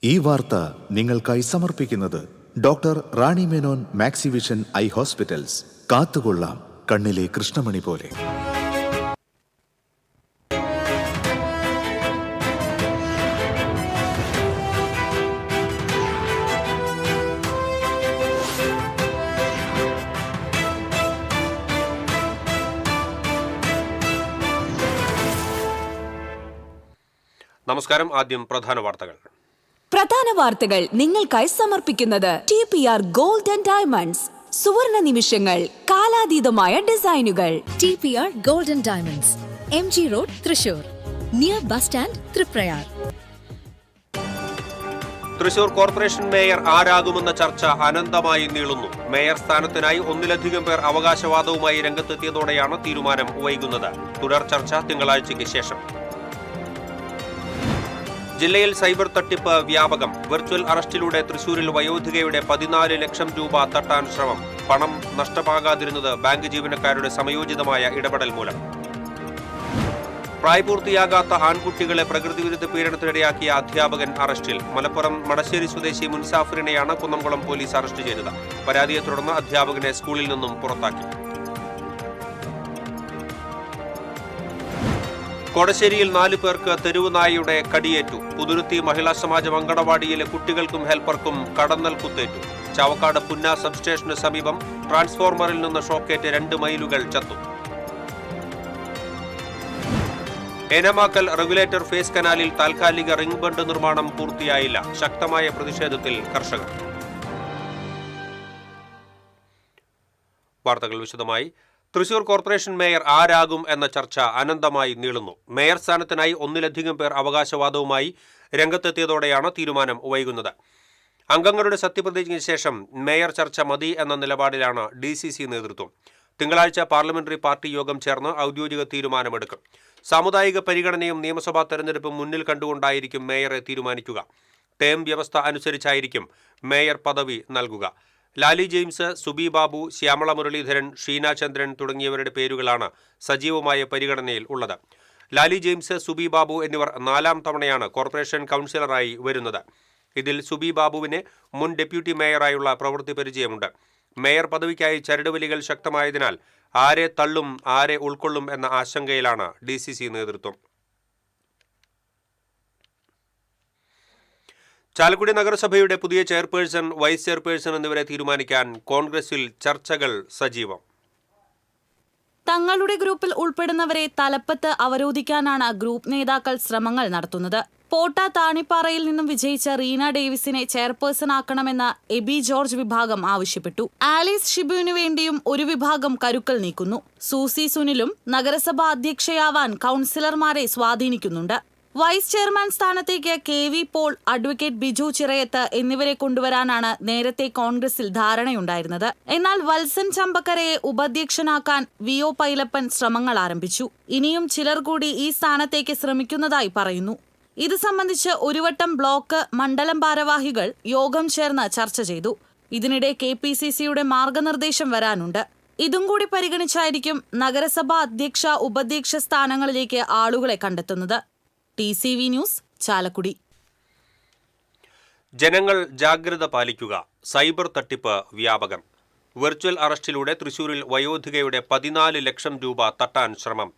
ഈ വാർത്ത നിങ്ങൾക്കായി സമർപ്പിക്കുന്നത് doctor Rani Menon Maxivision I hospitals. കാത്തുകൊള്ളാം കണ്ണിലെ കൃഷ്ണമണി പോലെ. നമസ്കാരം. ആദ്യം പ്രധാന വാർത്തകൾ. നിങ്ങൾക്കായി സമർപ്പിക്കുന്നത് TPR ഗോൾഡ് ആൻഡ് ഡയമണ്ട്സ്. സുവർണ നിമിഷങ്ങൾ, കാലാതീതമായ ഡിസൈനുകൾ. TPR gold and diamonds, MG road, Thrissur, near bus stand, Triprayar. Thrissur corporation mayor ആരാകുമെന്ന ചർച്ച അനന്തമായി നീളുന്നു. മേയർ സ്ഥാനത്തിനായി ഒന്നിലധികം പേർ അവകാശവാദവുമായി രംഗത്തെത്തിയതോടെയാണ് തീരുമാനം വൈകുന്നത്. തുടർ ചർച്ച തിങ്കളാഴ്ചയ്ക്ക് ശേഷം. ജില്ലയിൽ സൈബർ തട്ടിപ്പ് വ്യാപകം. വെർച്വൽ അറസ്റ്റിലൂടെ തൃശൂരിൽ വയോധികയുടെ 14 ലക്ഷം രൂപ തട്ടാൻ ശ്രമം. പണം നഷ്ടമാകാതിരുന്നത് ബാങ്ക് ജീവനക്കാരുടെ സമയോചിതമായ ഇടപെടൽ മൂലം. പ്രായപൂർത്തിയാകാത്ത ആൺകുട്ടികളെ പ്രകൃതിവിരുദ്ധ പീഡനത്തിനിടയാക്കിയ അധ്യാപകൻ അറസ്റ്റിൽ. മലപ്പുറം മടശ്ശേരി സ്വദേശി മുൻസാഫിറിനെയാണ് കുന്നംകുളം പോലീസ് അറസ്റ്റ് ചെയ്തത്. പരാതിയെ തുടർന്ന് അധ്യാപകനെ സ്കൂളിൽ നിന്നും പുറത്താക്കി. കോടശ്ശേരിയിൽ 4 പേർക്ക് തെരുവുനായയുടെ കടിയേറ്റു. പുതുരുത്തി മഹിളാ സമാജം അങ്കണവാടിയിലെ കുട്ടികൾക്കും ഹെൽപ്പർക്കും കടന്നൽ കുത്തേറ്റു. ചാവക്കാട് പുന്ന സബ്സ്റ്റേഷന് സമീപം ട്രാൻസ്ഫോർമറിൽ നിന്ന് ഷോക്കേറ്റ് 2 മയിലുകൾ ചത്തു. ഏനമാക്കൽ റെഗുലേറ്റർ ഫേസ് കനാലിൽ താൽക്കാലിക റിംഗ് ബണ്ട് നിർമ്മാണം പൂർത്തിയായില്ല. ശക്തമായ പ്രതിഷേധത്തിൽ കർഷകർ. വാർത്തകൾ വിശദമായി. തൃശൂർ കോർപ്പറേഷൻ മേയർ ആരാകും എന്ന ചർച്ച അനന്തമായി നീളുന്നു. മേയർ സ്ഥാനത്തിനായി ഒന്നിലധികം പേർ അവകാശവാദവുമായി രംഗത്തെത്തിയതോടെയാണ് തീരുമാനം വൈകുന്നത്. അംഗങ്ങളുടെ സത്യപ്രതിജ്ഞയ്ക്ക് ശേഷം മേയർ ചർച്ച മതി എന്ന നിലപാടിലാണ് DCC നേതൃത്വം. തിങ്കളാഴ്ച പാർലമെന്ററി പാർട്ടി യോഗം ചേർന്ന് ഔദ്യോഗിക തീരുമാനമെടുക്കും. സാമുദായിക പരിഗണനയും നിയമസഭാ തെരഞ്ഞെടുപ്പും മുന്നിൽ കണ്ടുകൊണ്ടായിരിക്കും മേയറെ തീരുമാനിക്കുക. ടേം വ്യവസ്ഥ അനുസരിച്ചായിരിക്കും മേയർ പദവി നൽകുക. ലാലി ജെയിംസ്, സുബി ബാബു, ശ്യാമള മുരളീധരൻ, ഷീന ചന്ദ്രൻ തുടങ്ങിയവരുടെ പേരുകളാണ് സജീവമായ പരിഗണനയിൽ ഉള്ളത്. ലാലി ജെയിംസ്, സുബി ബാബു എന്നിവർ 4ാം തവണയാണ് കോർപ്പറേഷൻ കൗൺസിലറായി വരുന്നത്. ഇതിൽ സുബി ബാബുവിന് മുൻ ഡെപ്യൂട്ടി മേയറായുള്ള പ്രവൃത്തി പരിചയമുണ്ട്. മേയർ പദവിക്കായി ചരടുവലികൾ ശക്തമായതിനാൽ ആരെ തള്ളും ആരെ ഉൾക്കൊള്ളും എന്ന ആശങ്കയിലാണ് DCC നേതൃത്വം. ചാലക്കുടി നഗരസഭയുടെ പുതിയ ചെയർപേഴ്സൺ, വൈസ് ചെയർപേഴ്സൺ എന്നിവരെ തീരുമാനിക്കാൻ കോൺഗ്രസിൽ ചർച്ചകൾ സജീവം. തങ്ങളുടെ ഗ്രൂപ്പിൽ ഉൾപ്പെടുന്നവരെ തലപ്പത്ത് അവരോധിക്കാനാണ് ഗ്രൂപ്പ് നേതാക്കൾ ശ്രമങ്ങൾ നടത്തുന്നത്. പോട്ട താണിപ്പാറയിൽ നിന്നും വിജയിച്ച റീന ഡേവിസിനെ ചെയർപേഴ്സൺ ആക്കണമെന്ന് എബി ജോർജ് വിഭാഗം ആവശ്യപ്പെട്ടു. ആലീസ് ഷിബുവിനു വേണ്ടിയും ഒരു വിഭാഗം കരുക്കൾ നീക്കുന്നു. സൂസി സുനിലും നഗരസഭാ അധ്യക്ഷയാവാൻ കൗൺസിലർമാരെ സ്വാധീനിക്കുന്നുണ്ട്. വൈസ് ചെയർമാൻ സ്ഥാനത്തേക്ക് KV Paul, advocate Biju Chirayath എന്നിവരെ കൊണ്ടുവരാനാണ് നേരത്തെ കോൺഗ്രസിൽ ധാരണയുണ്ടായിരുന്നത്. എന്നാൽ വത്സൻ ചമ്പക്കരയെ ഉപാധ്യക്ഷനാക്കാൻ VO പൈലപ്പൻ ശ്രമങ്ങൾ ആരംഭിച്ചു. ഇനിയും ചിലർ കൂടി ഈ സ്ഥാനത്തേക്ക് ശ്രമിക്കുന്നതായി പറയുന്നു. ഇത് സംബന്ധിച്ച് ഒരു വട്ടം ബ്ലോക്ക്, മണ്ഡലം ഭാരവാഹികൾ യോഗം ചേർന്ന് ചർച്ച ചെയ്തു. ഇതിനിടെ KPCCയുടെ മാർഗനിർദ്ദേശം വരാനുണ്ട്. ഇതും കൂടി പരിഗണിച്ചായിരിക്കും നഗരസഭാ അധ്യക്ഷ, ഉപാധ്യക്ഷ സ്ഥാനങ്ങളിലേക്ക് ആളുകളെ കണ്ടെത്തുന്നത്. TCV news, Chalakudy. ജനങ്ങൾ ജാഗ്രത പാലിക്കുക. സൈബർ തട്ടിപ്പ് വ്യാപകം. വെർച്വൽ അറസ്റ്റിലൂടെ തൃശൂരിൽ വയോധികയുടെ 14 ലക്ഷം രൂപ തട്ടാൻ ശ്രമം.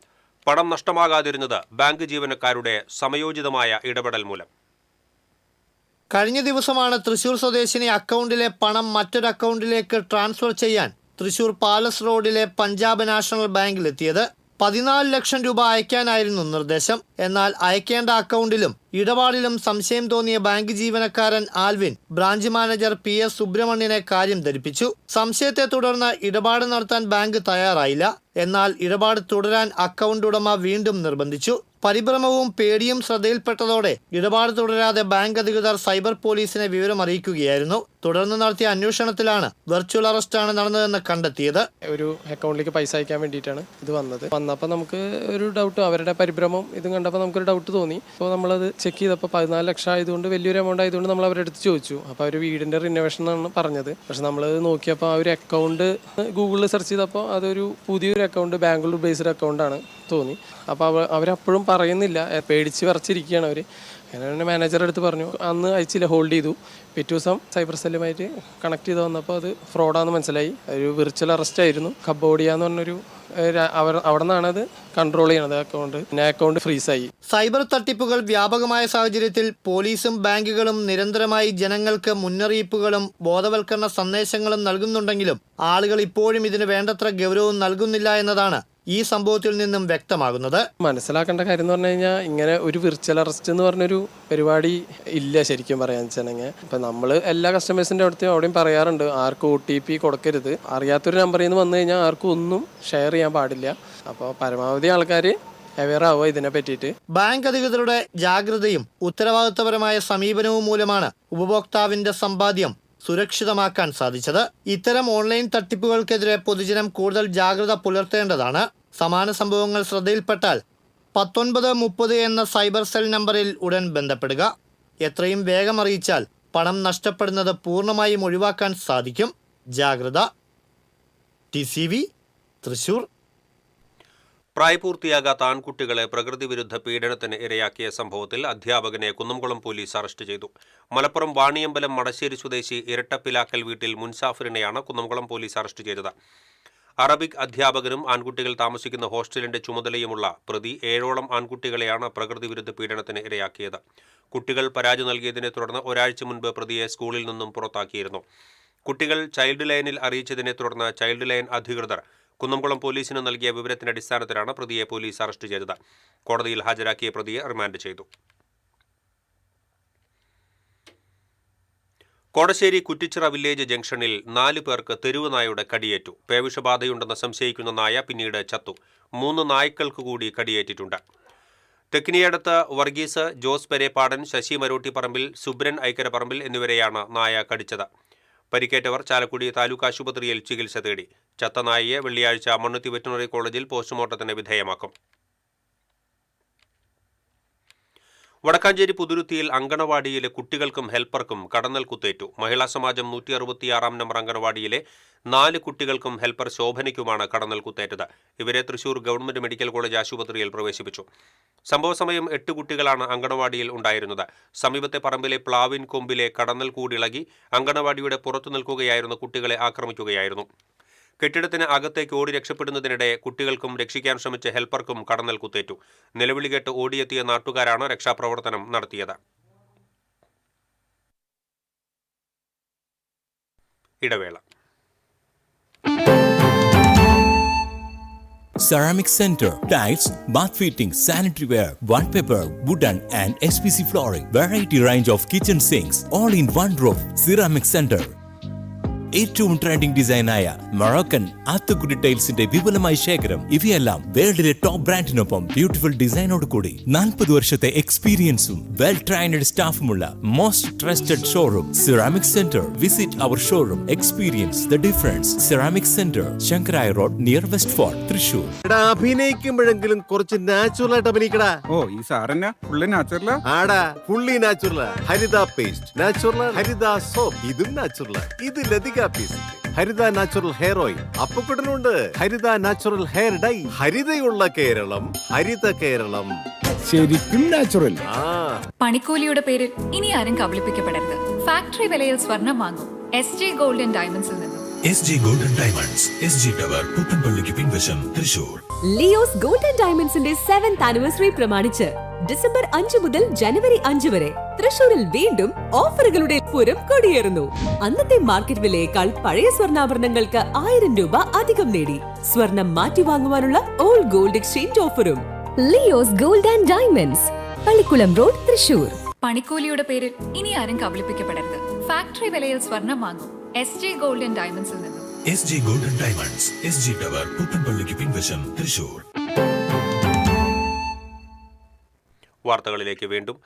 പണം നഷ്ടമാകാതിരുന്നത് ബാങ്ക് ജീവനക്കാരുടെ സമയോചിതമായ ഇടപെടൽ മൂലം. കഴിഞ്ഞ ദിവസമാണ് തൃശൂർ സ്വദേശിനി അക്കൗണ്ടിലെ പണം മറ്റൊരു അക്കൗണ്ടിലേക്ക് ട്രാൻസ്ഫർ ചെയ്യാൻ തൃശൂർ പാലസ് റോഡിലെ പഞ്ചാബ് നാഷണൽ ബാങ്കിലെത്തിയത്. 14 ലക്ഷം രൂപ അയക്കാനായിരുന്നു നിർദ്ദേശം. എന്നാൽ അയക്കേണ്ട അക്കൗണ്ടിലും ഇടപാടിലും സംശയം തോന്നിയ ബാങ്ക് ജീവനക്കാരൻ ആൽവിൻ ബ്രാഞ്ച് മാനേജർ PS സുബ്രഹ്മണ്യനെ കാര്യം ധരിപ്പിച്ചു. സംശയത്തെ തുടർന്ന് ഇടപാട് നടത്താൻ ബാങ്ക് തയ്യാറായില്ല. എന്നാൽ ഇടപാട് തുടരാൻ അക്കൗണ്ട് ഉടമ വീണ്ടും നിർബന്ധിച്ചു. പരിഭ്രമവും പേടിയും ശ്രദ്ധയിൽപ്പെട്ടതോടെ ഇടപാട് തുടരാതെ ബാങ്ക് അധികൃതർ സൈബർ പോലീസിനെ വിവരം അറിയിക്കുകയായിരുന്നു. തുടർന്ന് നടത്തിയ അന്വേഷണത്തിലാണ് വെർച്വൽ അറസ്റ്റാണ് നടന്നതെന്ന് കണ്ടെത്തിയത്. ഒരു അക്കൗണ്ടിലേക്ക് പൈസ അയക്കാൻ വേണ്ടിയിട്ടാണ് ഇത് വന്നപ്പോൾ നമുക്ക് ഒരു ഡൗട്ട്, അവരുടെ പരിഭ്രമം ഇതും കണ്ടപ്പോൾ നമുക്കൊരു ഡൗട്ട് തോന്നി. അപ്പോൾ നമ്മളത് ചെക്ക് ചെയ്തപ്പോൾ 14 ലക്ഷം ആയതുകൊണ്ട് വലിയൊരു എമൗണ്ട് ആയതുകൊണ്ട് നമ്മൾ അവരുടെ അടുത്ത് ചോദിച്ചു. അപ്പോൾ അവർ വീടിൻ്റെ റിനോവേഷൻ എന്നാണ് പറഞ്ഞത്. പക്ഷെ നമ്മളത് നോക്കിയപ്പോൾ ആ ഒരു അക്കൗണ്ട് ഗൂഗിളിൽ സെർച്ച് ചെയ്തപ്പോൾ അതൊരു പുതിയൊരു അക്കൗണ്ട്, ബാംഗ്ലൂർ ബേസ്ഡ് അക്കൗണ്ടാണ് തോന്നി. അപ്പോൾ അവരപ്പോഴും പറയുന്നില്ല, പേടിച്ച് വിറച്ചിരിക്കുകയാണ് അവർ. അങ്ങനെ മാനേജറുടെ അടുത്ത് പറഞ്ഞു, അന്ന് അയച്ചില്ല, ഹോൾഡ് ചെയ്തു. പിറ്റേ ദിവസം സൈബർ സെല്ലുമായിട്ട് കണക്ട് ചെയ്ത് വന്നപ്പോൾ അത് ഫ്രോഡാണെന്ന് മനസ്സിലായി. ഒരു വിർച്വൽ അറസ്റ്റ് ആയിരുന്നു. കബോഡിയ എന്ന് പറഞ്ഞൊരു അവിടെ നിന്നാണ് അത് കൺട്രോൾ ചെയ്യണത് അക്കൗണ്ട്. പിന്നെ അക്കൗണ്ട് ഫ്രീസായി. സൈബർ തട്ടിപ്പുകൾ വ്യാപകമായ സാഹചര്യത്തിൽ പോലീസും ബാങ്കുകളും നിരന്തരമായി ജനങ്ങൾക്ക് മുന്നറിയിപ്പുകളും ബോധവൽക്കരണ സന്ദേശങ്ങളും നൽകുന്നുണ്ടെങ്കിലും ആളുകൾ ഇപ്പോഴും ഇതിന് വേണ്ടത്ര ഗൗരവം നൽകുന്നില്ല എന്നതാണ് ഈ സംഭവത്തിൽ നിന്നും വ്യക്തമാകുന്നത്. മനസ്സിലാക്കേണ്ട കാര്യം എന്ന് പറഞ്ഞു കഴിഞ്ഞാൽ ഇങ്ങനെ ഒരു വിർച്വൽ അറസ്റ്റ് എന്ന് പറഞ്ഞൊരു പരിപാടി ഇല്ല ശരിക്കും പറയാൻ വെച്ചിട്ടുണ്ടെങ്കിൽ. ഇപ്പം നമ്മൾ എല്ലാ കസ്റ്റമേഴ്സിൻ്റെ അവിടെയും പറയാറുണ്ട്, ആർക്കും OTP കൊടുക്കരുത്. അറിയാത്തൊരു നമ്പറിൽ നിന്ന് വന്നു കഴിഞ്ഞാൽ ആർക്കും ഒന്നും ഷെയർ ചെയ്യാൻ പാടില്ല. അപ്പോൾ പരമാവധി ആൾക്കാർ അവെയർ ആവുക ഇതിനെ പറ്റിയിട്ട്. ബാങ്ക് അധികൃതരുടെ ജാഗ്രതയും ഉത്തരവാദിത്തപരമായ സമീപനവും മൂലമാണ് ഉപഭോക്താവിന്റെ സമ്പാദ്യം സുരക്ഷിതമാക്കാൻ സാധിച്ചത്. ഇത്തരം ഓൺലൈൻ തട്ടിപ്പുകൾക്കെതിരെ പൊതുജനം കൂടുതൽ ജാഗ്രത പുലർത്തേണ്ടതാണ്. സമാന സംഭവങ്ങൾ ശ്രദ്ധയിൽപ്പെട്ടാൽ 1930 എന്ന സൈബർ സെൽ നമ്പറിൽ ഉടൻ ബന്ധപ്പെടുക. എത്രയും വേഗം അറിയിച്ചാൽ പണം നഷ്ടപ്പെടുന്നത് പൂർണ്ണമായും ഒഴിവാക്കാൻ സാധിക്കും. ജാഗ്രത. TCV തൃശൂർ. പ്രായപൂർത്തിയാകാത്ത ആൺകുട്ടികളെ പ്രകൃതിവിരുദ്ധ പീഡനത്തിന് ഇരയാക്കിയ സംഭവത്തിൽ അധ്യാപകനെ കുന്നംകുളം പോലീസ് അറസ്റ്റ് ചെയ്തു. മലപ്പുറം വാണിയമ്പലം മടശ്ശേരി സ്വദേശി ഇരട്ടപ്പിലാക്കൽ വീട്ടിൽ മുൻസാഫിറിനെയാണ് കുന്നംകുളം പോലീസ് അറസ്റ്റ് ചെയ്തത്. അറബിക് അധ്യാപകനും ആൺകുട്ടികൾ താമസിക്കുന്ന ഹോസ്റ്റലിന്റെ ചുമതലയുമുള്ള പ്രതി 7ഓളം ആൺകുട്ടികളെയാണ് പ്രകൃതിവിരുദ്ധ പീഡനത്തിന് ഇരയാക്കിയത്. കുട്ടികൾ പരാതി നൽകിയതിനെ തുടർന്ന് ഒരാഴ്ച മുൻപ് പ്രതിയെ സ്കൂളിൽ നിന്നും പുറത്താക്കിയിരുന്നു. കുട്ടികൾ ചൈൽഡ് ലൈനിൽ അറിയിച്ചതിനെ തുടർന്ന് ചൈൽഡ് ലൈൻ അധികൃതർ കുന്നംകുളം പോലീസിന് നൽകിയ വിവരത്തിന്റെ അടിസ്ഥാനത്തിലാണ് പ്രതിയെ പോലീസ് അറസ്റ്റ് ചെയ്തത്. കോടതിയിൽ ഹാജരാക്കിയ പ്രതിയെ റിമാൻഡ് ചെയ്തു. കോടശ്ശേരി കുറ്റിച്ചിറ വില്ലേജ് ജംഗ്ഷനിൽ 4 പേർക്ക് തെരുവ് നായയുടെ കടിയേറ്റു. പേവിഷബാധയുണ്ടെന്ന് സംശയിക്കുന്ന നായ പിന്നീട് ചത്തു. 3 നായ്ക്കൾക്ക് കൂടി കടിയേറ്റിട്ടുണ്ട്. തെക്കിനിയടത്ത് വർഗീസ്, ജോസ് പെരേപ്പാടൻ, ശശി മരോട്ടിപ്പറമ്പിൽ, സുബ്രൻ ഐക്കരപ്പറമ്പിൽ എന്നിവരെയാണ് നായ കടിച്ചത്. പരിക്കേറ്റവർ ചാലക്കുടി താലൂക്ക് ആശുപത്രിയിൽ ചികിത്സ തേടി. ചത്ത നായയെ വെള്ളിയാഴ്ച മണ്ണുത്തി വെറ്റിനറി കോളേജിൽ പോസ്റ്റ്മോർട്ടത്തിന് വിധേയമാക്കും. വടക്കാഞ്ചേരി പുതുരുത്തിയിൽ അങ്കണവാടിയിലെ കുട്ടികൾക്കും ഹെൽപ്പർക്കും കടന്നൽ കുത്തേറ്റു. മഹിളാ സമാജം 166 നമ്പർ അങ്കണവാടിയിലെ 4 കുട്ടികൾക്കും ഹെൽപ്പർ ശോഭനയ്ക്കുമാണ് കടന്നൽ കുത്തേറ്റത്. ഇവരെ തൃശൂർ ഗവൺമെന്റ് മെഡിക്കൽ കോളേജ് ആശുപത്രിയിൽ പ്രവേശിപ്പിച്ചു. സംഭവ സമയം 8 കുട്ടികളാണ് അങ്കണവാടിയിൽ ഉണ്ടായിരുന്നത്. സമീപത്തെ പറമ്പിലെ പ്ലാവിൻ കൊമ്പിലെ കടന്നൽ കൂടിളകി അങ്കണവാടിയുടെ പുറത്തു നിൽക്കുകയായിരുന്ന കുട്ടികളെ ആക്രമിക്കുകയായിരുന്നു. കെട്ടിടത്തിന് അകത്തേക്ക് ഓടി രക്ഷപ്പെടുന്നതിനിടെ കുട്ടികൾക്കും രക്ഷിക്കാൻ ശ്രമിച്ച ഹെൽപ്പർക്കും കടന്നൽ കുത്തേറ്റു. നിലവിളി കേട്ട് ഓടിയെത്തിയ നാട്ടുകാരാണ് രക്ഷാപ്രവർത്തനം നടത്തിയത്. ഇടവേള. Ceramic Center, tiles, bath fittings, sanitary ware, wallpaper, wooden and SPC flooring, variety range of kitchen sinks, all in one roof. Ceramic Center. ഏറ്റവും ട്രെൻഡിംഗ് ഡിസൈനായ മൊറോക്കൻ ആത്തുകുടി ടൈൽസിന്റെ വിപുലമായ ശേഖരം. ഇവയെല്ലാം വേൾഡിലെ ടോപ്പ് ബ്രാൻഡിനൊപ്പം ബ്യൂട്ടിഫുൾ ഡിസൈനോട് കൂടി 40 വർഷത്തെ എക്സ്പീരിയൻസും വെൽ ട്രെയിൻഡ് സ്റ്റാഫുമുള്ള most trusted showroom ceramic centre. Visit our showroom, experience the difference. Ceramic centre, Shankaraiya road, near west fort, Thrissur. അഭിനയിക്കുമ്പോഴെങ്കിലും കുറച്ച് നാച്ചുറൽ ആയിട്ട് അഭിനയിക്കടാ. ഓ, ഈ സാറന്നെ ഫുള്ള് നാച്ചുറലാ? ആടാ, ഫുള്ളി നാച്ചുറലാ. ഹരിത പേസ്റ്റ് നാച്ചുറൽ, ഹരിത സോപ്പ് ഇതും നാച്ചുറൽ. ഇത് ലതിക പേസ്റ്റ്, ഹരിത നാച്ചുറൽ ഹെയർ ഓയിൽ. അപ്പക്കുട്ടനുണ്ട് ഹരിത natural hair dye. ഹരിതയുള്ള Keralam, Haritha Keralam. ശരിക്കും natural. പണിക്കൂലിയുടെ പേരിൽ ഇനി ആരും കബളിപ്പിക്കപ്പെടരുത്. ഫാക്ടറി വിലയിൽ സ്വർണം വാങ്ങും SJ ഗോൾഡൻ ഡയമണ്ട്സിൽ നിന്നും. SJ golden diamonds, SG tower, പുത്തൻപള്ളിക്ക് പിൻവശം, തൃശൂർ. ലിയോസ് ഗോൾഡൻ ഡയമണ്ട്സിന്റെ 7th ആനിവേഴ്സറി പ്രമാണിച്ച് ഡിസംബർ 5 മുതൽ ജനുവരി 5 വരെ തൃശൂരിൽ വീണ്ടും ഓഫറുകളുടെ പൂരം കൊടിയേറുന്നു. അന്നത്തെ മാർക്കറ്റ് വിലയേക്കാൾ പഴയ സ്വർണ്ണാഭരണങ്ങൾക്ക് 1000 രൂപ അധികം നേടി സ്വർണം മാറ്റി വാങ്ങുവാനുള്ള ഓൾഡ് ഗോൾഡ് എക്സ്ചേഞ്ച് ഓഫറും. Leo's gold and diamonds, Pallikulam road, Thrissur. പണിക്കൂലിയുടെ പേരിൽ ഇനി ആരും കബളിപ്പിക്കപ്പെടരുത്. ഫാക്ടറി വിലയിൽ സ്വർണം വാങ്ങും SJ ഗോൾഡൻ ഡയമണ്ട്സിൽ നിന്നും. SJ golden diamonds, SG tower, പുത്തൻപള്ളിക്ക് പിൻവശം, തൃശൂർ. വാർത്തകളിലേക്ക് വീണ്ടും.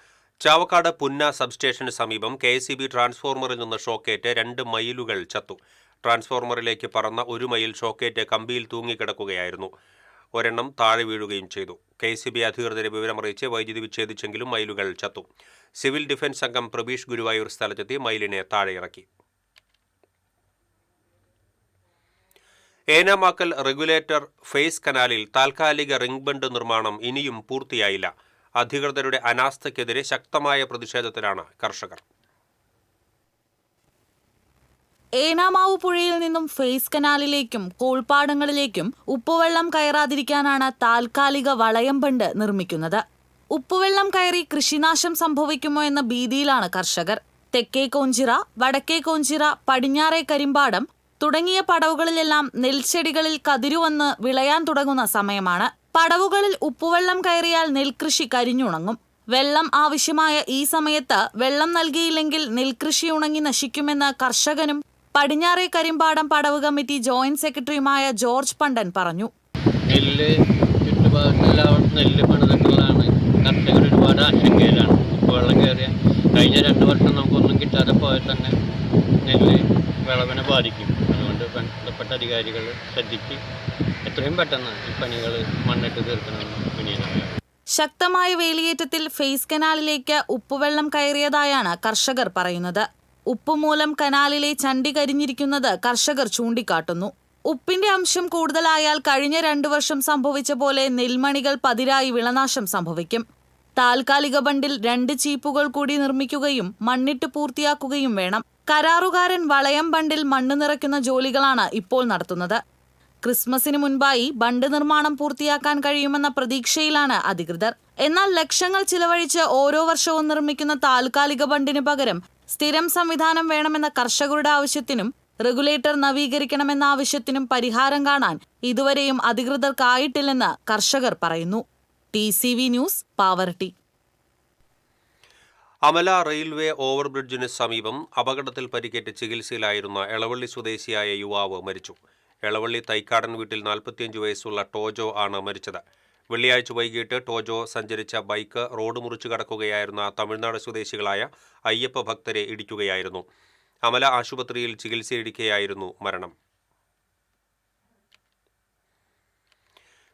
ചാവക്കാട് പുന്ന സബ്സ്റ്റേഷന് സമീപം KSEB ട്രാൻസ്ഫോർമറിൽ നിന്ന് ഷോക്കേറ്റ് 2 മയിലുകൾ ചത്തു. ട്രാൻസ്ഫോർമറിലേക്ക് പറന്ന 1 മയിൽ ഷോക്കേറ്റ് കമ്പിയിൽ തൂങ്ങിക്കിടക്കുകയായിരുന്നു. ഒരെണ്ണം താഴെ വീഴുകയും ചെയ്തു. KSEB അധികൃതരെ വിവരമറിയിച്ച് വൈദ്യുതി വിച്ഛേദിച്ചെങ്കിലും മയിലുകൾ ചത്തു. സിവിൽ ഡിഫൻസ് അംഗം പ്രബീഷ് ഗുരുവായൂർ സ്ഥലത്തെത്തി മയിലിനെ താഴെ ഇറക്കി. ഏനാമാക്കൽ റെഗുലേറ്റർ ഫേസ് കനാലിൽ താൽക്കാലിക റിംഗ് ബണ്ട് നിർമ്മാണം ഇനിയും പൂർത്തിയായില്ല. അധികൃതരുടെ അനാസ്ഥയ്ക്കെതിരെ ശക്തമായ പ്രതിഷേധത്തിലാണ് കർഷകർ. ഏനാമാവ് പുഴയിൽ നിന്നും ഫേസ് കനാലിലേക്കും കോൾപ്പാടങ്ങളിലേക്കും ഉപ്പുവെള്ളം കയറാതിരിക്കാനാണ് താൽക്കാലിക വളയം ബണ്ട് നിർമ്മിക്കുന്നത്. ഉപ്പുവെള്ളം കയറി കൃഷിനാശം സംഭവിക്കുമോ എന്ന ഭീതിയിലാണ് കർഷകർ. തെക്കേ കോഞ്ചിറ, വടക്കേ കോഞ്ചിറ, പടിഞ്ഞാറേ കരിമ്പാടം തുടങ്ങിയ പടവുകളിലെല്ലാം നെൽച്ചെടികളിൽ കതിരുവന്ന് വിളയാൻ തുടങ്ങുന്ന സമയമാണ്. പടവുകളിൽ ഉപ്പുവെള്ളം കയറിയാൽ നെൽകൃഷി കരിഞ്ഞുണങ്ങും. വെള്ളം ആവശ്യമായ ഈ സമയത്ത് വെള്ളം നൽകിയില്ലെങ്കിൽ നെൽകൃഷി ഉണങ്ങി നശിക്കുമെന്ന് കർഷകനും പടിഞ്ഞാറേ കരിമ്പാടം പടവ് കമ്മിറ്റി ജോയിന്റ് സെക്രട്ടറിയുമായ ജോർജ് പണ്ടൻ പറഞ്ഞു. നെല്ല് ചുറ്റുപാടും നെല്ല് പണിതിട്ടുള്ളതാണ്. കർഷകർ ഒരുപാട് ആശങ്കയിലാണ്. വെള്ളം കയറിയ കഴിഞ്ഞ 2 വർഷം നമുക്കൊന്നും കിട്ടാതെ പോയാൽ തന്നെ നെല്ല് വിളവിനെ ബാധിക്കും. അതുകൊണ്ട് ബന്ധപ്പെട്ട അധികാരികൾ ശ്രദ്ധിച്ച് എത്രയും പെട്ടെന്ന് ഈ പണികൾ മണ്ണിട്ട് തീർക്കണമെന്ന് വിനീതമായി. ശക്തമായ വേലിയേറ്റത്തിൽ ഫേസ് കനാലിലേക്ക് ഉപ്പുവെള്ളം കയറിയതായാണ് കർഷകർ പറയുന്നത്. ഉപ്പുമൂലം കനാലിലെ ചണ്ടി കരിഞ്ഞിരിക്കുന്നത് കർഷകർ ചൂണ്ടിക്കാട്ടുന്നു. ഉപ്പിന്റെ അംശം കൂടുതലായാൽ കഴിഞ്ഞ 2 വർഷം സംഭവിച്ച പോലെ നെൽമണികൾ പതിരായി വിളനാശം സംഭവിക്കും. താൽക്കാലിക ബണ്ടിൽ 2 ചീപ്പുകൾ കൂടി നിർമ്മിക്കുകയും മണ്ണിട്ട് പൂർത്തിയാക്കുകയും വേണം. കരാറുകാരൻ വളയം ബണ്ടിൽ മണ്ണ് നിറയ്ക്കുന്ന ജോലികളാണ് ഇപ്പോൾ നടത്തുന്നത്. ക്രിസ്മസിന് മുൻപായി ബണ്ട് നിർമ്മാണം പൂർത്തിയാക്കാൻ കഴിയുമെന്ന പ്രതീക്ഷയിലാണ് അധികൃതർ. എന്നാൽ ലക്ഷങ്ങൾ ചിലവഴിച്ച് ഓരോ വർഷവും നിർമ്മിക്കുന്ന താൽക്കാലിക ബണ്ടിന് പകരം സ്ഥിരം സംവിധാനം വേണമെന്ന കർഷകരുടെ ആവശ്യത്തിനും റെഗുലേറ്റർ നവീകരിക്കണമെന്ന ആവശ്യത്തിനും പരിഹാരം കാണാൻ ഇതുവരെയും അധികൃതർക്കായിട്ടില്ലെന്ന് കർഷകർ പറയുന്നു. TCV news, Pavaratty. Amala railway ഓവർബ്രിഡ്ജിന് സമീപം അപകടത്തിൽ പരിക്കേറ്റ് ചികിത്സയിലായിരുന്ന എളവള്ളി സ്വദേശിയായ യുവാവ് മരിച്ചു. എളവള്ളി തൈക്കാടൻ വീട്ടിൽ 45 വയസ്സുള്ള ടോജോ ആണ് മരിച്ചത്. വെള്ളിയാഴ്ച വൈകിട്ട് ടോജോ സഞ്ചരിച്ച ബൈക്ക് റോഡ് മുറിച്ചു കടക്കുകയായിരുന്ന തമിഴ്നാട് സ്വദേശികളായ അയ്യപ്പ ഭക്തരെ ഇടിക്കുകയായിരുന്നു. അമല ആശുപത്രിയിൽ ചികിത്സയിലിരിക്കെയായിരുന്നു മരണം.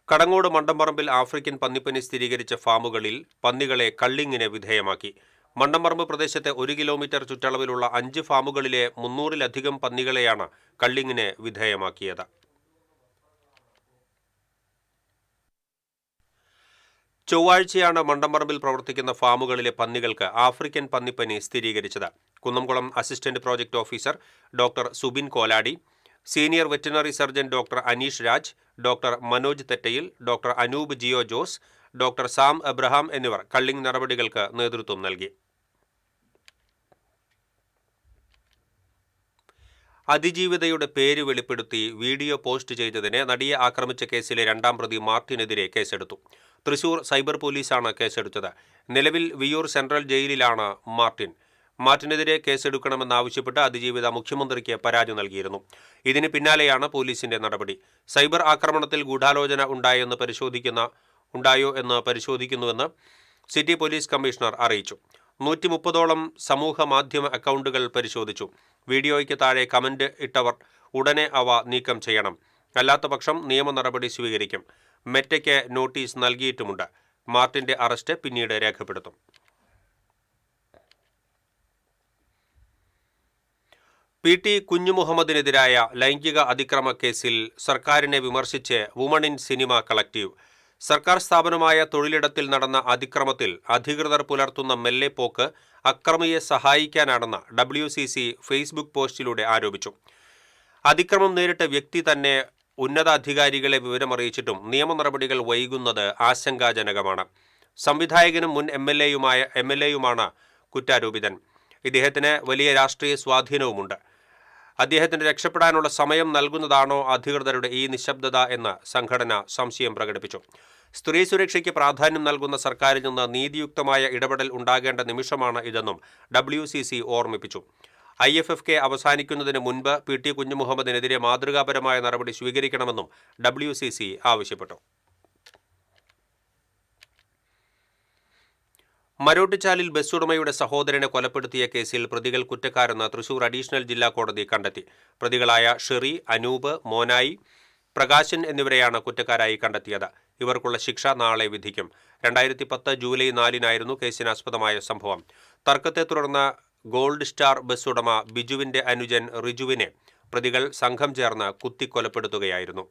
കടങ്ങോട് മണ്ടമ്പറമ്പിൽ ആഫ്രിക്കൻ പന്നിപ്പനി സ്ഥിരീകരിച്ച ഫാമുകളിൽ പന്നികളെ കള്ളിങ്ങിന് വിധേയമാക്കി. മണ്ടമ്പറമ്പ് പ്രദേശത്തെ 1 കിലോമീറ്റർ ചുറ്റളവിലുള്ള 5 ഫാമുകളിലെ 300-ലധികം പന്നികളെയാണ് കള്ളിങ്ങിന് വിധേയമാക്കിയത്. ചൊവ്വാഴ്ചയാണ് മണ്ടമ്പറമ്പിൽ പ്രവർത്തിക്കുന്ന ഫാമുകളിലെ പന്നികൾക്ക് ആഫ്രിക്കൻ പന്നിപ്പനി സ്ഥിരീകരിച്ചത്. Kunnamkulam assistant project officer doctor Subin Koladi, senior veterinary surgeon doctor Aneesh Raj, doctor Manoj Thettayil, doctor Anoop Jio Jose, doctor Sam Abraham എന്നിവർ കള്ളിങ് നടപടികൾക്ക് നേതൃത്വം നൽകി. അതിജീവിതയുടെ പേര് വെളിപ്പെടുത്തി വീഡിയോ പോസ്റ്റ് ചെയ്തതിന് നടിയെ ആക്രമിച്ച കേസിലെ 2ാം പ്രതി മാർട്ടിനെതിരെ കേസെടുത്തു. തൃശൂർ സൈബർ പോലീസാണ് കേസെടുത്തത്. നിലവിൽ വിയൂർ സെൻട്രൽ ജയിലിലാണ് മാർട്ടിൻ. മാർട്ടിനെതിരെ കേസെടുക്കണമെന്നാവശ്യപ്പെട്ട് അതിജീവിത മുഖ്യമന്ത്രിക്ക് പരാതി നൽകിയിരുന്നു. ഇതിന് പിന്നാലെയാണ് പോലീസിന്റെ നടപടി. സൈബർ ആക്രമണത്തിൽ ഗൂഢാലോചന ഉണ്ടായോ എന്ന് പരിശോധിക്കുന്നുവെന്ന് സിറ്റി പോലീസ് കമ്മീഷണർ അറിയിച്ചു. 130ഓളം സമൂഹ മാധ്യമ അക്കൗണ്ടുകൾ പരിശോധിച്ചു. വീഡിയോയ്ക്ക് താഴെ കമന്റ് ഇട്ടവർ ഉടനെ അവ നീക്കം ചെയ്യണം. അല്ലാത്തപക്ഷം നിയമ നടപടി സ്വീകരിക്കും. മെറ്റയ്ക്ക് നോട്ടീസ് നൽകിയിട്ടുമുണ്ട്. മാർട്ടിന്റെ അറസ്റ്റ് പിന്നീട് രേഖപ്പെടുത്തും. PT കുഞ്ഞുമുഹമ്മദിനെതിരായ ലൈംഗിക അതിക്രമ കേസിൽ സർക്കാരിനെ വിമർശിച്ച് വുമൺ ഇൻ സിനിമ കളക്റ്റീവ്. സർക്കാർ സ്ഥാപനമായ തൊഴിലിടത്തിൽ നടന്ന അതിക്രമത്തിൽ അധികൃതർ പുലർത്തുന്ന മെല്ലെപ്പോക്ക് അക്രമിയെ സഹായിക്കാനാണെന്ന് WCC ഫേസ്ബുക്ക് പോസ്റ്റിലൂടെ ആരോപിച്ചു. അതിക്രമം നേരിട്ട വ്യക്തി തന്നെ ഉന്നതാധികാരികളെ വിവരമറിയിച്ചിട്ടും നിയമ നടപടികൾ വൈകുന്നത് ആശങ്കാജനകമാണ്. സംവിധായകനും മുൻ MLA-യുമാണ് കുറ്റാരോപിതൻ. ഇദ്ദേഹത്തിന് വലിയ രാഷ്ട്രീയ സ്വാധീനവുമുണ്ട്. അദ്ദേഹത്തിന് രക്ഷപ്പെടാനുള്ള സമയം നൽകുന്നതാണോ അധികൃതരുടെ ഈ നിശബ്ദത എന്ന് സംഘടന സംശയം പ്രകടിപ്പിച്ചു. സ്ത്രീ സുരക്ഷയ്ക്ക് പ്രാധാന്യം നൽകുന്ന സർക്കാരിൽ നിന്ന് നീതിയുക്തമായ ഇടപെടൽ ഉണ്ടാകേണ്ട നിമിഷമാണ് ഇതെന്നും WCC ഓർമ്മിപ്പിച്ചു. IFFK അവസാനിക്കുന്നതിന് മുൻപ് PT കുഞ്ഞുമുഹമ്മദിനെതിരെ മാതൃകാപരമായ നടപടി സ്വീകരിക്കണമെന്നും WCC ആവശ്യപ്പെട്ടു. മരോട്ടിച്ചാലിൽ ബസ് ഉടമയുടെ സഹോദരനെ കൊലപ്പെടുത്തിയ കേസിൽ പ്രതികൾ കുറ്റക്കാരെന്ന് തൃശൂർ അഡീഷണൽ ജില്ലാ കോടതി കണ്ടെത്തി. പ്രതികളായ ഷെറി, അനൂപ്, മോനായി, പ്രകാശൻ എന്നിവരെയാണ് കുറ്റക്കാരായി കണ്ടെത്തിയത്. ഇവർക്കുള്ള ശിക്ഷ നാളെ വിധിക്കും. 2010 ജൂലൈ 4-നായിരുന്നു കേസിനാസ്പദമായ സംഭവം. തർക്കത്തെ തുടർന്ന് ഗോൾഡ് സ്റ്റാർ ബസ് ഉടമ ബിജുവിന്റെ അനുജൻ റിജുവിനെ പ്രതികൾ സംഘം ചേർന്ന് കുത്തിക്കൊലപ്പെടുത്തുകയായിരുന്നു.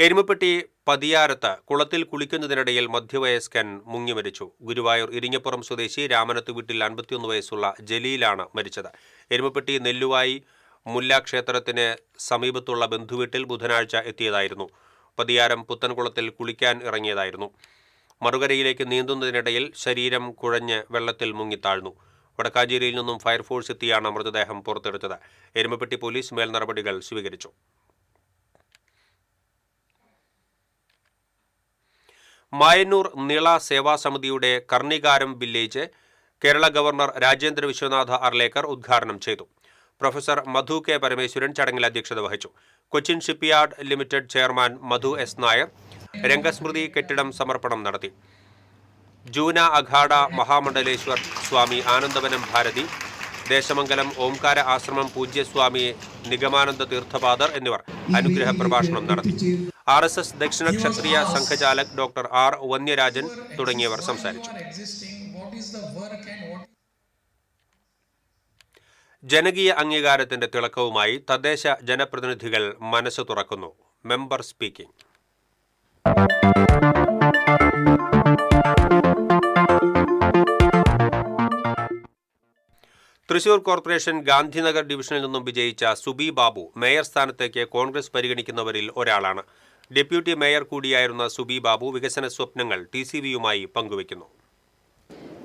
എരുമപ്പെട്ടി പതിയാരത്ത് കുളത്തിൽ കുളിക്കുന്നതിനിടയിൽ മധ്യവയസ്കൻ മുങ്ങി മരിച്ചു. ഗുരുവായൂർ ഇരിങ്ങപ്പുറം സ്വദേശി രാമനത്ത് വീട്ടിൽ 51 വയസ്സുള്ള ജലീലാണ് മരിച്ചത്. എരുമപ്പെട്ടി നെല്ലുവായി മുല്ല ക്ഷേത്രത്തിന് സമീപത്തുള്ള ബന്ധുവീട്ടിൽ ബുധനാഴ്ച എത്തിയതായിരുന്നു. പതിയാരം പുത്തൻകുളത്തിൽ കുളിക്കാൻ ഇറങ്ങിയതായിരുന്നു. മറുകരയിലേക്ക് നീന്തുന്നതിനിടയിൽ ശരീരം കുഴഞ്ഞ് വെള്ളത്തിൽ മുങ്ങിത്താഴ്ന്നു. വടക്കാഞ്ചേരിയിൽ നിന്നും ഫയർഫോഴ്സ് എത്തിയാണ് മൃതദേഹം പുറത്തെടുത്തത്. എരുമപ്പെട്ടി പോലീസ് മേൽ നടപടികൾ സ്വീകരിച്ചു. മായന്നൂർ നിള സേവാസമിതിയുടെ കർണികാരം വില്ലേജ് കേരള ഗവർണർ രാജേന്ദ്ര വിശ്വനാഥ് അർലേക്കർ ഉദ്ഘാടനം ചെയ്തു. പ്രൊഫസർ മധു കെ പരമേശ്വരൻ ചടങ്ങിൽ അധ്യക്ഷത വഹിച്ചു. കൊച്ചിൻ ഷിപ്പ്യാർഡ് ലിമിറ്റഡ് ചെയർമാൻ മധു എസ് നായർ രംഗസ്മൃതി കെട്ടിടം സമർപ്പണം നടത്തി. ജൂന അഖാഡ മഹാമണ്ഡലേശ്വർ സ്വാമി ആനന്ദവനം ഭാരതി, ദേശമംഗലം ഓംകാര ആശ്രമം പൂജ്യസ്വാമി നിഗമാനന്ദ തീർത്ഥപാദർ എന്നിവർ അനുഗ്രഹ പ്രഭാഷണം നടത്തി. RSS ദക്ഷിണ ക്ഷത്രിയ സംഘചാലക് ഡോക്ടർ R വന്യരാജൻ തുടങ്ങിയവർ സംസാരിച്ചു. ജനകീയ അംഗീകാരത്തിന്റെ തിളക്കവുമായി തദ്ദേശ ജനപ്രതിനിധികൾ മനസ്സ് തുറക്കുന്നു. Member speaking. Thrissur corporation Gandhinagar ഡിവിഷനിൽ നിന്നും വിജയിച്ച സുബി ബാബു മേയർ സ്ഥാനത്തേക്ക് കോൺഗ്രസ് പരിഗണിക്കുന്നവരിൽ ഒരാളാണ്. ഡെപ്യൂട്ടി മേയർ കൂടിയായിരുന്ന സുബി ബാബു വികസന സ്വപ്നങ്ങൾ TCVയുമായി പങ്കുവയ്ക്കുന്നു.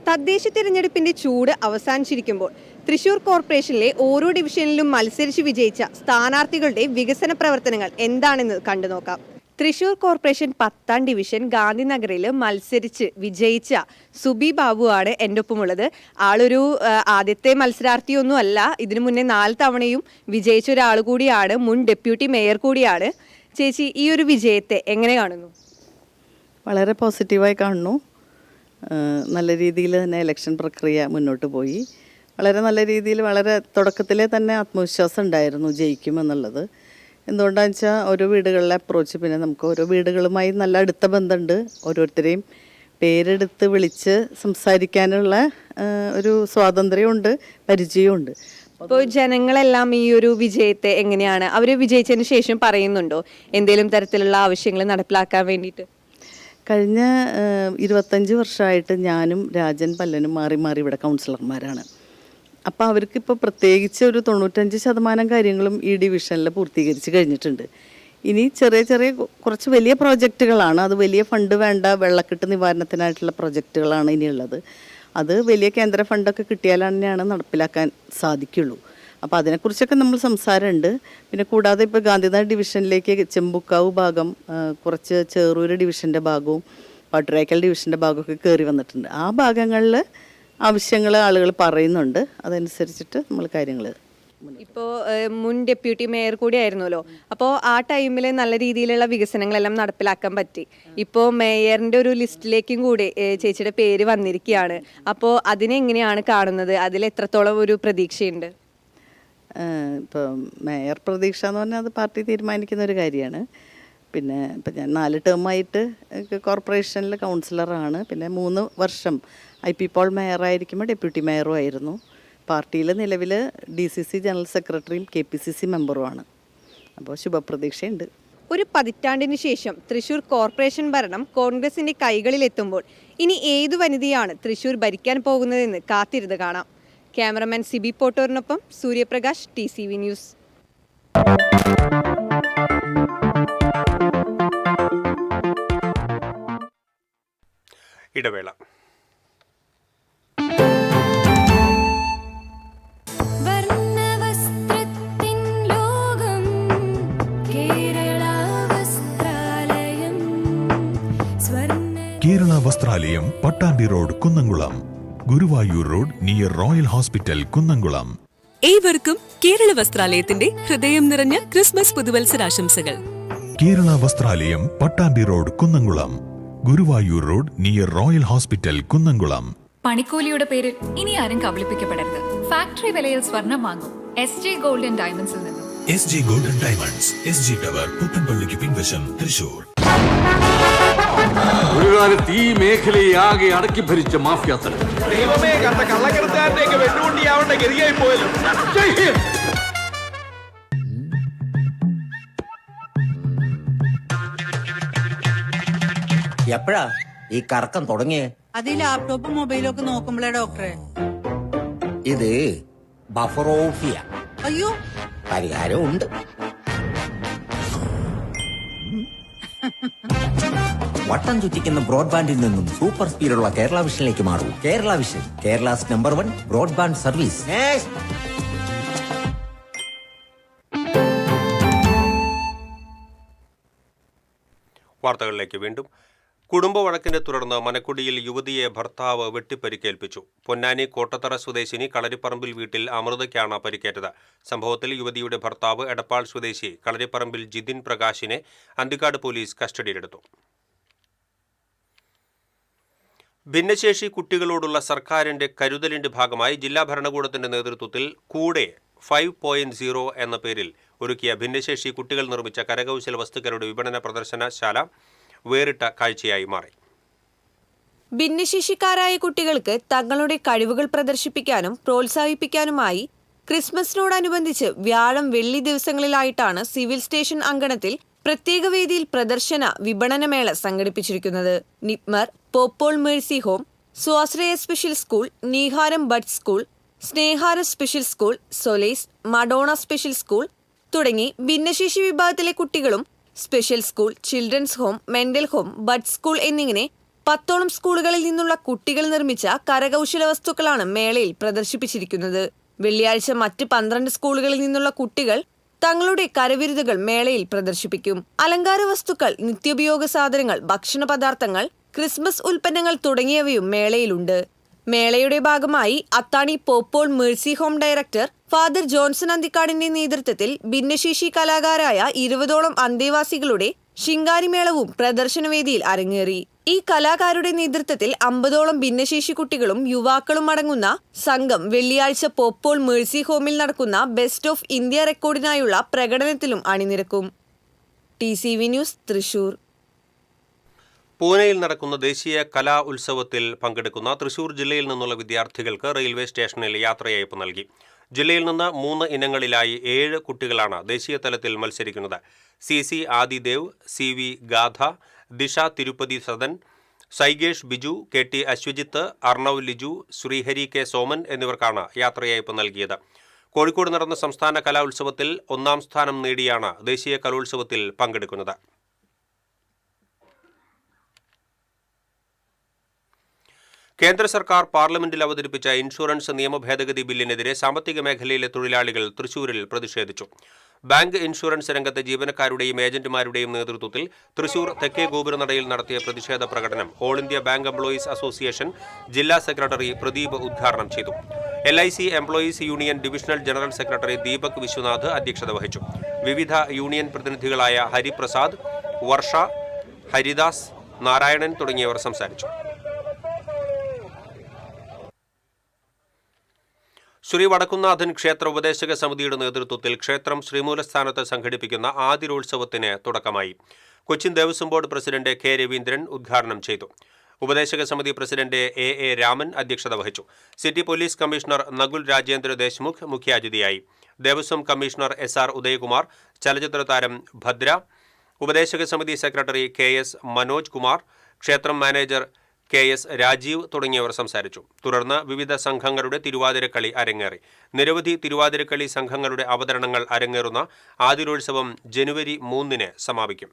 തദ്ദേശ തിരഞ്ഞെടുപ്പിന്റെ ചൂട് അവസാനിച്ചിരിക്കുമ്പോൾ തൃശൂർ കോർപ്പറേഷനിലെ ഓരോ ഡിവിഷനിലും മത്സരിച്ച് വിജയിച്ച സ്ഥാനാർത്ഥികളുടെ വികസന പ്രവർത്തനങ്ങൾ എന്താണെന്ന് കണ്ടുനോക്കാം. തൃശൂർ കോർപ്പറേഷൻ 10ാം ഡിവിഷൻ ഗാന്ധിനഗറിൽ മത്സരിച്ച് വിജയിച്ച സുബി ബാബു ആണ് എൻ്റെ ഒപ്പമുള്ളത്. ആളൊരു ആദ്യത്തെ മത്സരാർത്ഥിയൊന്നും അല്ല, ഇതിനു മുന്നേ 4 തവണയും വിജയിച്ച ഒരാൾ കൂടിയാണ്, മുൻ ഡെപ്യൂട്ടി മേയർ കൂടിയാണ്. ചേച്ചി, ഈ ഒരു വിജയത്തെ എങ്ങനെ കാണുന്നു? വളരെ പോസിറ്റീവായി കാണുന്നു. നല്ല രീതിയിൽ തന്നെ ഇലക്ഷൻ പ്രക്രിയ മുന്നോട്ട് പോയി. വളരെ നല്ല രീതിയിൽ, വളരെ തുടക്കത്തിലെ തന്നെ ആത്മവിശ്വാസം ഉണ്ടായിരുന്നു ജയിക്കുമെന്നുള്ളത്. എന്തുകൊണ്ടാണെന്ന് വെച്ചാൽ ഓരോ വീടുകളിലെ അപ്രോച്ച്, പിന്നെ നമുക്ക് ഓരോ വീടുകളുമായി നല്ല അടുത്ത ബന്ധമുണ്ട്. ഓരോരുത്തരെയും പേരെടുത്ത് വിളിച്ച് സംസാരിക്കാനുള്ള ഒരു സ്വാതന്ത്ര്യമുണ്ട്, പരിചയമുണ്ട്. ഇപ്പോൾ ജനങ്ങളെല്ലാം ഈ ഒരു വിജയത്തെ എങ്ങനെയാണ്, അവർ വിജയിച്ചതിന് ശേഷം പറയുന്നുണ്ടോ എന്തെങ്കിലും തരത്തിലുള്ള ആവശ്യങ്ങൾ നടപ്പിലാക്കാൻ വേണ്ടിയിട്ട്? കഴിഞ്ഞ 25 വർഷമായിട്ട് ഞാനും രാജൻ പല്ലനും മാറി മാറി ഇവിടെ കൗൺസിലർമാരാണ്. അപ്പോൾ അവർക്കിപ്പോൾ പ്രത്യേകിച്ച് ഒരു 95% കാര്യങ്ങളും ഈ ഡിവിഷനിൽ പൂർത്തീകരിച്ച് കഴിഞ്ഞിട്ടുണ്ട്. ഇനി ചെറിയ ചെറിയ കുറച്ച് വലിയ പ്രോജക്റ്റുകളാണ്. അത് വലിയ ഫണ്ട് വേണ്ട, വെള്ളക്കെട്ട് നിവാരണത്തിനായിട്ടുള്ള പ്രോജക്റ്റുകളാണ് ഇനിയുള്ളത്. അത് വലിയ കേന്ദ്ര ഫണ്ടൊക്കെ കിട്ടിയാലാണ് നടപ്പിലാക്കാൻ സാധിക്കുള്ളൂ. അപ്പോൾ അതിനെക്കുറിച്ചൊക്കെ നമ്മൾ സംസാരമുണ്ട്. പിന്നെ കൂടാതെ ഇപ്പോൾ ഗാന്ധിനഗർ ഡിവിഷനിലേക്ക് ചെമ്പുക്കാവ് ഭാഗം, കുറച്ച് ചേറൂർ ഡിവിഷൻ്റെ ഭാഗവും പട്ടുരായ്ക്കൽ ഡിവിഷൻ്റെ ഭാഗമൊക്കെ കയറി വന്നിട്ടുണ്ട്. ആ ഭാഗങ്ങളിൽ ആവശ്യങ്ങൾ ആളുകൾ പറയുന്നുണ്ട്. അതനുസരിച്ചിട്ട് നമ്മൾ കാര്യങ്ങൾ. ഇപ്പോൾ മുൻ ഡെപ്യൂട്ടി മേയർ കൂടി ആയിരുന്നല്ലോ, അപ്പോൾ ആ ടൈമിൽ നല്ല രീതിയിലുള്ള വികസനങ്ങളെല്ലാം നടപ്പിലാക്കാൻ പറ്റി. ഇപ്പോൾ മേയറിൻ്റെ ഒരു ലിസ്റ്റിലേക്കും കൂടി ചേച്ചിയുടെ പേര് വന്നിരിക്കുകയാണ്. അപ്പോൾ അതിനെങ്ങനെയാണ് കാണുന്നത്? അതിൽ എത്രത്തോളം ഒരു പ്രതീക്ഷയുണ്ട്? ഇപ്പോൾ മേയർ പ്രതീക്ഷ എന്ന് പറഞ്ഞാൽ അത് പാർട്ടി തീരുമാനിക്കുന്ന ഒരു കാര്യമാണ്. പിന്നെ ഇപ്പം ഞാൻ 4 ടേമായിട്ട് കോർപ്പറേഷനിൽ കൗൺസിലറാണ്. പിന്നെ 3 വർഷം IP പോൾ മേയറായിരിക്കുമ്പോൾ ഡെപ്യൂട്ടി മേയറും ആയിരുന്നു. പാർട്ടിയിൽ നിലവിൽ DCC ജനറൽ സെക്രട്ടറിയും KPCC മെമ്പറുമാണ്. അപ്പോൾ ശുഭപ്രതീക്ഷയുണ്ട്. ഒരു പതിറ്റാണ്ടിന് ശേഷം തൃശൂർ കോർപ്പറേഷൻ ഭരണം കോൺഗ്രസിൻ്റെ കൈകളിലെത്തുമ്പോൾ ഇനി ഏതു വനിതയാണ് തൃശൂർ ഭരിക്കാൻ പോകുന്നതെന്ന് കാത്തിരുന്ന് കാണാം. ക്യാമറമാൻ സിബി പോട്ടോറിനൊപ്പം സൂര്യപ്രകാശ്, TCV ന്യൂസ്. ഇടവേള. Kerala Vasthralayam, Pattambi road, Kunnamkulam. Guruvayur road near royal hospital, Kunnamkulam. ഏവർക്കും കേരള വസ്ത്രാലയത്തിന്റെ ഹൃദയം നിറഞ്ഞ ക്രിസ്മസ് പുതുവത്സരാശംസകൾ. Kerala Vasthralayam, Pattambi road, Kunnamkulam. Guruvayur road near royal hospital, Kunnamkulam. പണിക്കൂലിയുടെ പേരിൽ ഇനി ആരും കബളിപ്പിക്കപ്പെടരുത്. ഫാക്ടറി വിലയിൽ സ്വർണം വാങ്ങും SJ ഗോൾഡൻ ഡയമണ്ട്സിൽ നിന്നും. SJ golden diamonds, SG tower, പുത്തൻപള്ളിക്ക് പിൻവശം, തൃശൂർ. ഒരു കാലത്ത് ഈ മേഖലയെ ആകെ അടക്കി ഭരിച്ച മാഫിയ തലം. ദൈവമേ, കണ്ട കള്ളക്കടത്തുകാരനെയൊക്കെ വെല്ലുകൊണ്ടിയാവേണ്ട ഗതിയായി പോയല്ലോ. എപ്പോഴാ ഈ കറക്കം തുടങ്ങിയേ? അത് ഈ ലാപ്ടോപ്പും മൊബൈലും ഒക്കെ നോക്കുമ്പോഴേ ഡോക്ടറെ. ഇത് ബഫറോഫിയ. അയ്യോ, പരിഹാരം ഉണ്ട്. വട്ടം ചുറ്റിക്കുന്ന ബ്രോഡ്ബാൻഡിൽ നിന്നും സൂപ്പർ സ്പീഡുള്ള കേരള വിഷനിലേക്ക് മാറൂ. Kerala vision, Kerala's number 1 broadband service. വാർത്തകളിലേക്ക് വീണ്ടും. കുടുംബ വഴക്കിനെ തുടർന്ന് മനക്കുടിയിൽ യുവതിയെ ഭർത്താവ് വെട്ടിപ്പരിക്കേൽപ്പിച്ചു. പൊന്നാനി കോട്ടത്തറ സ്വദേശിനി കളരിപ്പറമ്പിൽ വീട്ടിൽ അമൃതയ്ക്കാണ് പരിക്കേറ്റത്. സംഭവത്തിൽ യുവതിയുടെ ഭർത്താവ് എടപ്പാൾ സ്വദേശി കളരിപ്പറമ്പിൽ ജിതിൻ പ്രകാശിനെ അന്തിക്കാട് പോലീസ് കസ്റ്റഡിയിലെടുത്തു. ഭിന്നശേഷി കുട്ടികളോടുള്ള സർക്കാരിന്റെ കരുതലിന്റെ ഭാഗമായി ജില്ലാ ഭരണകൂടത്തിന്റെ നേതൃത്വത്തിൽ കൂടെ 5.0 എന്ന പേരിൽ ഒരുക്കിയ ഭിന്നശേഷി കുട്ടികൾ നിർമ്മിച്ച കരകൗശല വസ്തുക്കളുടെ വിപണന പ്രദർശനശാല വേറിട്ട കാഴ്ചയായി മാറി. ഭിന്നശേഷിക്കാരായ കുട്ടികൾക്ക് തങ്ങളുടെ കഴിവുകൾ പ്രദർശിപ്പിക്കാനും പ്രോത്സാഹിപ്പിക്കാനുമായി ക്രിസ്മസിനോടനുബന്ധിച്ച് വ്യാഴം വെള്ളി ദിവസങ്ങളിലായിട്ടാണ് സിവിൽ സ്റ്റേഷൻ അങ്കണത്തിൽ പ്രത്യേക വേദിയിൽ പ്രദർശന വിപണനമേള സംഘടിപ്പിച്ചിരിക്കുന്നത്. നിപ്മർ, പോപ്പോൾ മേഴ്സി ഹോം, സ്വാശ്രയ special school, Neeharam bud school, Snehaaram special school, solace, Madonna special school തുടങ്ങി ഭിന്നശേഷി വിഭാഗത്തിലെ കുട്ടികളും special school, children's home, mental home, bud school എന്നിങ്ങനെ 10ഓളം സ്കൂളുകളിൽ നിന്നുള്ള കുട്ടികൾ നിർമ്മിച്ച കരകൗശല വസ്തുക്കളാണ് മേളയിൽ പ്രദർശിപ്പിച്ചിരിക്കുന്നത്. വെള്ളിയാഴ്ച മറ്റ് 12 സ്കൂളുകളിൽ നിന്നുള്ള കുട്ടികൾ തങ്ങളുടെ കരവിരുതുകൾ മേളയിൽ പ്രദർശിപ്പിക്കും. അലങ്കാര വസ്തുക്കൾ, നിത്യോപയോഗ സാധനങ്ങൾ, ഭക്ഷണ പദാർത്ഥങ്ങൾ, ക്രിസ്മസ് ഉൽപ്പന്നങ്ങൾ തുടങ്ങിയവയും മേളയിലുണ്ട്. മേളയുടെ ഭാഗമായി Athani Pope Paul mercy home director father Johnson അന്തിക്കാടിന്റെ നേതൃത്വത്തിൽ ഭിന്നശേഷി കലാകാരായ 20ഓളം അന്തേവാസികളുടെ ശിങ്കാരിമേളവും പ്രദർശനവേദിയിൽ അരങ്ങേറി. ഈ കലാകാരുടെ നേതൃത്വത്തിൽ 50ഓളം ഭിന്നശേഷി കുട്ടികളും യുവാക്കളും അടങ്ങുന്ന സംഘം വെള്ളിയാഴ്ച പോപ്പോൾ മേഴ്സി ഹോമിൽ നടക്കുന്ന ബെസ്റ്റ് ഓഫ് ഇന്ത്യ റെക്കോർഡിനായുള്ള പ്രകടനത്തിലും അണിനിരക്കും. TCV news, Thrissur. പൂനെയിൽ നടക്കുന്ന ദേശീയ കലാ ഉത്സവത്തിൽ പങ്കെടുക്കുന്ന തൃശൂർ ജില്ലയിൽ നിന്നുള്ള വിദ്യാർത്ഥികൾക്ക് റെയിൽവേ സ്റ്റേഷനിൽ യാത്രയയപ്പ് നൽകി. ജില്ലയിൽ നിന്ന് 3 ഇനങ്ങളിലായി 7 കുട്ടികളാണ് ദേശീയ തലത്തിൽ മത്സരിക്കുന്നത്. CC ആദിദേവ്, CV ഗാഥ, ദിശ തിരുപ്പതി സദൻ, സൈഗേഷ് ബിജു, KT അശ്വജിത്ത്, അർണവ് ലിജു, ശ്രീഹരി K സോമൻ എന്നിവർക്കാണ് യാത്രയയപ്പ് നൽകിയത്. കോഴിക്കോട് നടന്ന സംസ്ഥാന കലാ ഉത്സവത്തിൽ 1ാം സ്ഥാനം നേടിയാണ് ദേശീയ കലോത്സവത്തിൽ പങ്കെടുക്കുന്നത്. കേന്ദ്ര സർക്കാർ പാർലമെന്റിൽ അവതരിപ്പിച്ച ഇൻഷുറൻസ് നിയമ ഭേദഗതി ബില്ലിനെതിരെ സാമ്പത്തിക മേഖലയിലെ തൊഴിലാളികൾ തൃശൂരിൽ പ്രതിഷേധിച്ചു. ബാങ്ക് ഇൻഷുറൻസ് രംഗത്തെ ജീവനക്കാരുടെയും ഏജന്റുമാരുടെയും നേതൃത്വത്തിൽ തൃശൂർ തെക്കേ ഗോപുരനടയിൽ നടത്തിയ പ്രതിഷേധ പ്രകടനം all India bank employees association ജില്ലാ സെക്രട്ടറി പ്രദീപ് ഉദ്ഘാടനം ചെയ്തു. LIC employees union divisional general secretary Deepak Viswanath അധ്യക്ഷത വഹിച്ചു. വിവിധ യൂണിയൻ പ്രതിനിധികളായ ഹരിപ്രസാദ്, വർഷ, ഹരിദാസ്, നാരായണൻ തുടങ്ങിയവർ സംസാരിച്ചു. ശ്രീ വടക്കുംനാഥൻ ക്ഷേത്ര ഉപദേശക സമിതിയുടെ നേതൃത്വത്തിൽ ക്ഷേത്രം ശ്രീമൂലസ്ഥാനത്ത് സംഘടിപ്പിക്കുന്ന ആതിരോത്സവത്തിന് തുടക്കമായി. Cochin Devaswom board president K Raveendran ഉദ്ഘാടനം ചെയ്തു. ഉപദേശക സമിതി പ്രസിഡന്റ് A രാമൻ അധ്യക്ഷത വഹിച്ചു. City police commissioner Nakul Rajendra Deshmukh മുഖ്യാതിഥിയായി. ദേവസ്വം കമ്മീഷണർ SR ഉദയകുമാർ, ചലച്ചിത്ര താരം ഭദ്ര, ഉപദേശക സമിതി സെക്രട്ടറി KS മനോജ് കുമാർ, ക്ഷേത്രം മാനേജർ KS രാജീവ് തുടങ്ങിയവർ സംസാരിച്ചു. തുടർന്ന് വിവിധ സംഘങ്ങളുടെ തിരുവാതിരക്കളി അരങ്ങേറി. നിരവധി തിരുവാതിരക്കളി സംഘങ്ങളുടെ അവതരണങ്ങൾ അരങ്ങേറുന്ന ആതിരോത്സവം ജനുവരി 3 സമാപിക്കും.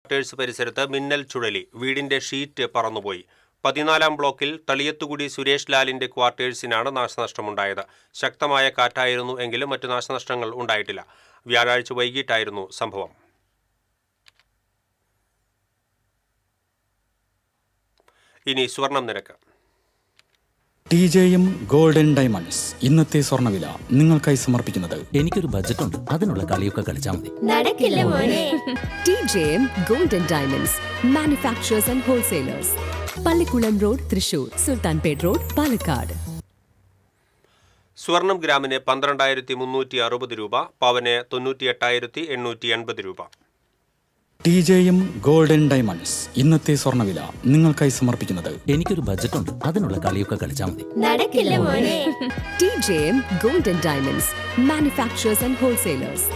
ക്വാർട്ടേഴ്സ് പരിസരത്ത് മിന്നൽ ചുഴലി, വീടിന്റെ ഷീറ്റ് പറന്നുപോയി. 14-ാം ബ്ലോക്കിൽ തളിയത്തുകുടി സുരേഷ് ലാലിന്റെ ക്വാർട്ടേഴ്സിനാണ് നാശനഷ്ടമുണ്ടായത്. ശക്തമായ കാറ്റായിരുന്നു എങ്കിലും മറ്റു നാശനഷ്ടങ്ങൾ ഉണ്ടായിട്ടില്ല. വ്യാഴാഴ്ച വൈകിട്ടായിരുന്നു സംഭവം. ഇനി സ്വർണം നിരക്ക്. TJM ഗോൾഡൻ ഡയമണ്ട്സ് ഇന്നത്തെ സ്വർണ്ണവില നിങ്ങൾക്കായി സമർപ്പിക്കുന്നത്. എനിക്കൊരു ബജറ്റ് ഉണ്ട്, അതിനുള്ള കളിയൊക്കെ കളിച്ചാൽ മതി. TJM golden diamonds manufacturers and wholesalers, Pallikulam road, Thrissur, Sultanpet road, Palakkad. സ്വർണം ഗ്രാമിന് 12,360 രൂപ, പവന് 98,880 രൂപ. TJM ഗോൾഡൻ ഡയമണ്ട്സ് ഇന്നത്തെ സ്വർണ്ണവില നിങ്ങൾക്കായി സമർപ്പിക്കുന്നത്. എനിക്കൊരു ബജറ്റ് ഉണ്ട്, അതിനുള്ള കളിയൊക്കെ കളിച്ചാൽ മതി. TJM golden diamonds manufacturers and wholesalers,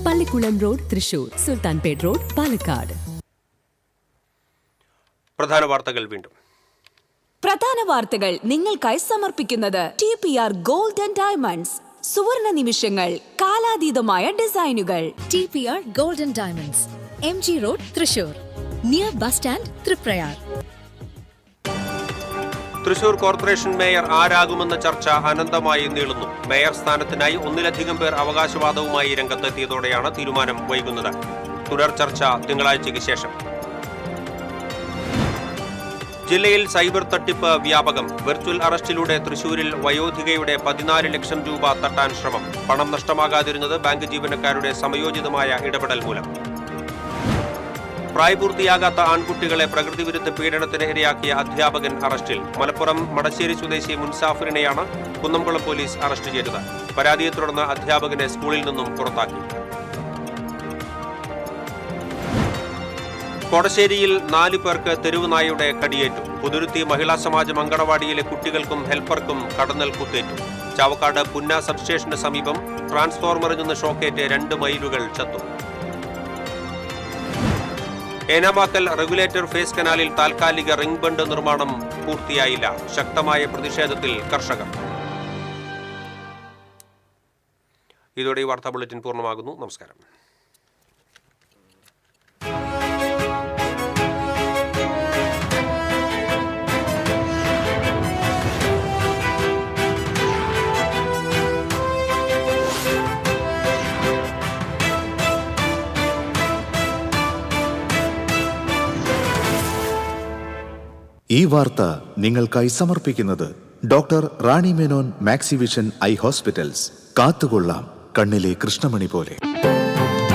Pallikulam road, Thrissur, Sultanpet road, Palakkad. പ്രധാന വാർത്തകൾ വീണ്ടും. പ്രധാന വാർത്തകൾ നിങ്ങൾക്കായി സമർപ്പിക്കുന്നത് TPR ഗോൾഡ് ആൻഡ് ഡയമണ്ട്സ്. സുവർണ നിമിഷങ്ങൾ, കാലാതീതമായ ഡിസൈനുകൾ. TPR golden diamonds, MG road, Thrissur, near bus stand, Triprayar. Thrissur corporation mayor ആരാകുമെന്ന ചർച്ച അനന്തമായി നീളുന്നു. മേയർ സ്ഥാനത്തിനായി ഒന്നിലധികം പേർ അവകാശവാദവുമായി രംഗത്തെത്തിയതോടെയാണ് തീരുമാനം വൈകുന്നത്. തുടർ ചർച്ച തിങ്കളാഴ്ചയ്ക്ക് ശേഷം. ജില്ലയിൽ സൈബർ തട്ടിപ്പ് വ്യാപകം. വെർച്വൽ അറസ്റ്റിലൂടെ തൃശൂരിൽ വയോധികയുടെ 14 ലക്ഷം രൂപ തട്ടാൻ ശ്രമം. പണം നഷ്ടമാകാതിരുന്നത് ബാങ്ക് ജീവനക്കാരുടെ സമയോചിതമായ ഇടപെടൽ മൂലം. പ്രായപൂർത്തിയാകാത്ത ആൺകുട്ടികളെ പ്രകൃതിവിരുദ്ധ പീഡനത്തിന് ഇരയാക്കിയ അധ്യാപകൻ അറസ്റ്റിൽ. മലപ്പുറം മടശ്ശേരി സ്വദേശി മുൻസാഫിറിനെയാണ് കുന്നംകുളം പോലീസ് അറസ്റ്റ് ചെയ്തത്. പരാതിയെ തുടർന്ന് അധ്യാപകനെ സ്കൂളിൽ നിന്നും പുറത്താക്കി. കോടശ്ശേരിയിൽ 4 പേർക്ക് തെരുവുനായയുടെ കടിയേറ്റു. പുതുരുത്തി മഹിളാ സമാജം അങ്കണവാടിയിലെ കുട്ടികൾക്കും ഹെൽപ്പർക്കും കടന്നൽ കുത്തേറ്റു. ചാവക്കാട് പുന്ന സബ്സ്റ്റേഷന് സമീപം ട്രാൻസ്ഫോർമറിൽ നിന്ന് ഷോക്കേറ്റ് 2 മയിലുകൾ ചത്തു. ഏനാമാക്കൽ റെഗുലേറ്റർ ഫേസ് കനാലിൽ താൽക്കാലിക റിംഗ് ബണ്ട് നിർമ്മാണം പൂർത്തിയായില്ല. ശക്തമായ പ്രതിഷേധത്തിൽ കർഷകർ. ഇതോടെ ഈ വാർത്താ ബുള്ളറ്റിൻ പൂർണ്ണമാകുന്നു. നമസ്കാരം. ഈ വാർത്ത നിങ്ങൾക്കായി സമർപ്പിക്കുന്നത് doctor Rani Menon Maxivision I hospitals. കാത്തുകൊള്ളാം കണ്ണിലെ കൃഷ്ണമണി പോലെ.